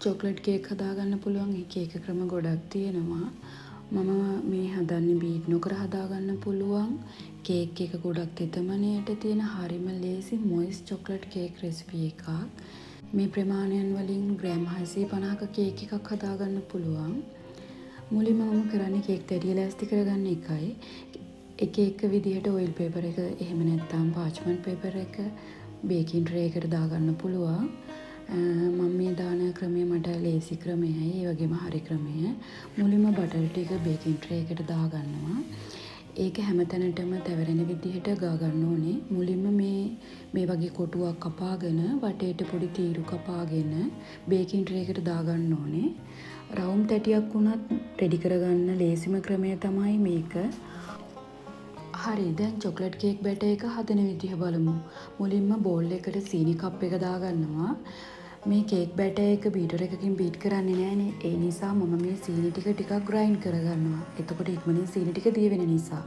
Chocolate cake හදාගන්න පුළුවන් කේක ක්‍රම ගොඩක් තියෙනවා. මම මේ හදන්නේ බීට් නොකර හදාගන්න පුළුවන් කේක් එක ගොඩක් තෙතමනයට තියෙන හරිම ලේසි මොයිස් චොක්ලට් කේක් රෙසිපි එකක්. මේ ප්‍රමාණයන් වලින් ග්‍රෑම් 650ක කේක් එකක් හදාගන්න පුළුවන්. මුලින්ම මම කරන්නේ කේක් තැටිය ලෑස්ති කරගන්න එකයි. එක විදිහට ඔයිල් පේපර් එක එහෙම නැත්නම් පාච්මන්ට් පේපර් එක බේකින් ට්‍රේ එකට දාගන්න පුළුවන්. මම මේ දාන ක්‍රමය මට ලේසි ක්‍රමයයි ඒ වගේම හරි ක්‍රමය. මුලින්ම බටර් ටික බේකින් ට්‍රේ එකට දාගන්නවා. ඒක හැමතැනටම තැවරෙන විදිහට ගා ගන්න ඕනේ. මුලින්ම මේ වගේ කොටුවක් කපාගෙන වටේට පොඩි තීරු කපාගෙන බේකින් ට්‍රේ එකට දාගන්න ඕනේ. රවුම් තැටියක් වුණත් රෙඩි කරගන්න ලේසිම ක්‍රමය තමයි මේක. හරි දැන් චොක්ලට් කේක් බැටර් එක හදන විදිහ බලමු. මුලින්ම බෝල් එකට සීනි කප් එක දාගන්නවා. මේ කේක් බැටර් එක බීටර් එකකින් බීට් කරන්නේ නැහනේ. ඒ නිසා මම මේ සීනි ටික ග්‍රයින්ඩ් කරගන්නවා. එතකොට ඉක්මනින් සීනි ටික දිය වෙන නිසා.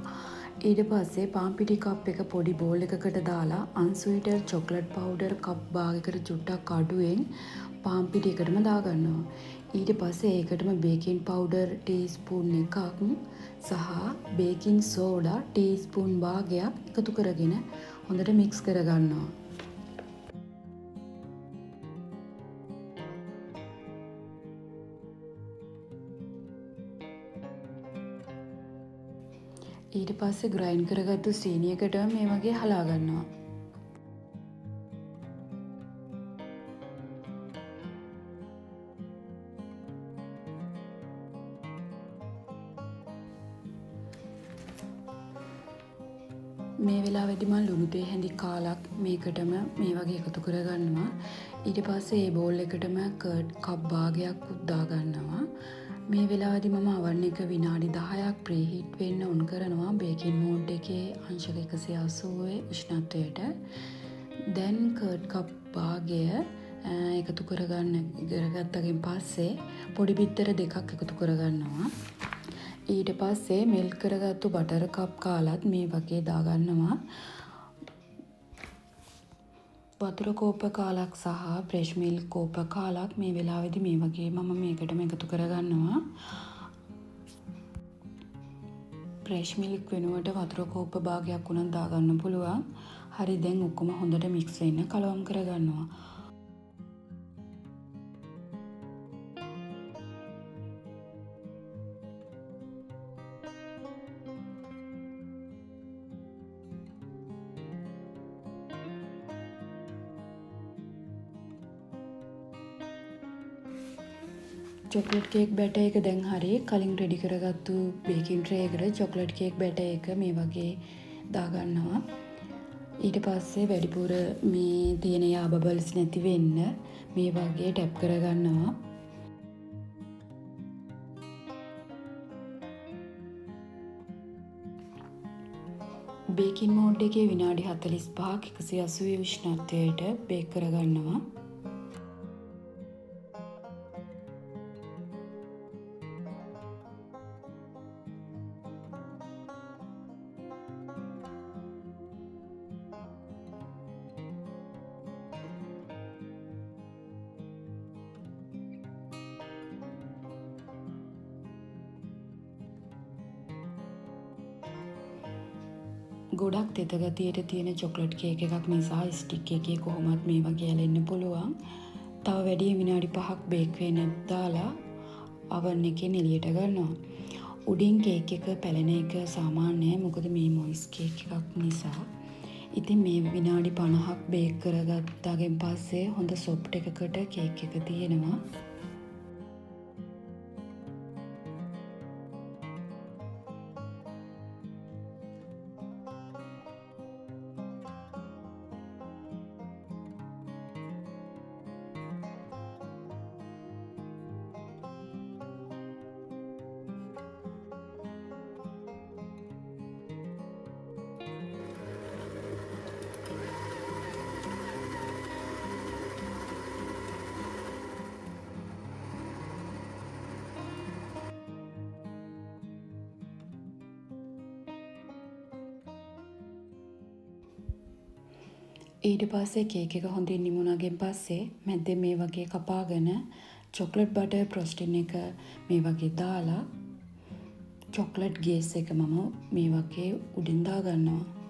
ඊට පස්සේ පාන් පිටි කප් එක පොඩි බෝල් එකකට දාලා අන්ස්වීටර් චොක්ලට් පවුඩර් කප් භාගයකට චුට්ටක් අඩුවෙන් පාන් පිටි එකටම දාගන්නවා. ඊට පස්සේ ඒකටම බේකින් පවුඩර් ටීස්පූන් එකක් සහ බේකින් සෝඩා ටීස්පූන් භාගයක් එකතු කරගෙන හොඳට මික්ස් කරගන්නවා. ඊට පස්සේ ග්‍රයින්ඩ් කරගත්තු සීනි එකට මේ වගේ හලා ගන්නවා. මේ වෙලාවේදී මම ලුණු තේ හැඳි කාලක් මේකටම මේ වගේ එකතු කරගන්නවා. ඊට පස්සේ මේ බෝල් එකටම කර්ඩ් කප් භාගයක් උද්දා ගන්නවා. මේ වෙලාවේදී මම oven එක විනාඩි 10ක් ප්‍රීහීට් වෙන්න ඔන් කරනවා බේකින් මෝඩ් එකේ අංශක 180 උෂ්ණත්වයට. දැන් කර්ඩ් කප් භාගය එකතු කරගත්තගෙන් පස්සේ පොඩි බිත්තර දෙකක් එකතු කරගන්නවා. ඊට පස්සේ මෙල්ට් කරගත්තු බටර් කප් කාලත් මේ වගේ දාගන්නවා. වතුර කෝප්ප කාලක් සහ ෆ්‍රෙෂ් මිල්ක් කෝප්ප කාලක් මේ වෙලාවේදී මේ වගේ මම මේකටම එකතු කරගන්නවා. ෆ්‍රෙෂ් මිල්ක් වෙනුවට වතුර කෝප්ප භාගයක් උනත් දාගන්න පුළුවන්. හරි දැන් ඔක්කොම හොඳට මික්ස් වෙන්න කලවම් කරගන්නවා. චොක්ලට් කේක් බැටර් එක දැන් හරි කලින් රෙඩි කරගත්තු බේකින් ට්‍රේ එකට චොක්ලට් කේක් බැටර් එක මේ වගේ දාගන්නවා. ඊට පස්සේ වැඩිපුර මේ තියෙන යා බබල්ස් නැති වෙන්න මේ වගේ ටැප් කරගන්නවා. බේකින් මෝඩ් එකේ විනාඩි 45ක් 180 උෂ්ණත්වයට බේක් කරගන්නවා. ගොඩක් තෙත ගතියට තියෙන චොක්ලට් කේක් එකක් නිසා ස්ටික් එකේ කොහොමත් මේ වගේ ඇලෙන්න පුළුවන්. තව වැඩි විනාඩි 5ක් බේක් වෙන්න දාලා oven එකෙන් එළියට ගන්නවා. උඩින් කේක් එක පැලෙන එක සාමාන්‍යයි මොකද මේ මොයිස් කේක් එකක් නිසා. ඉතින් මේ විනාඩි 50ක් බේක් කරගත්තාගෙන් පස්සේ හොඳ සොෆ්ට් එකකට කේක් එක තියෙනවා. ඊට පස්සේ කේක් එක හොඳින් නිමුණාගෙන් පස්සේ මැද්දෙන් මේ වගේ කපාගෙන චොක්ලට් බටර් ෆ්‍රොස්ටින් එක මේ වගේ දාලා චොක්ලට් ගේස් එක මම මේ වගේ උඩින් දා ගන්නවා.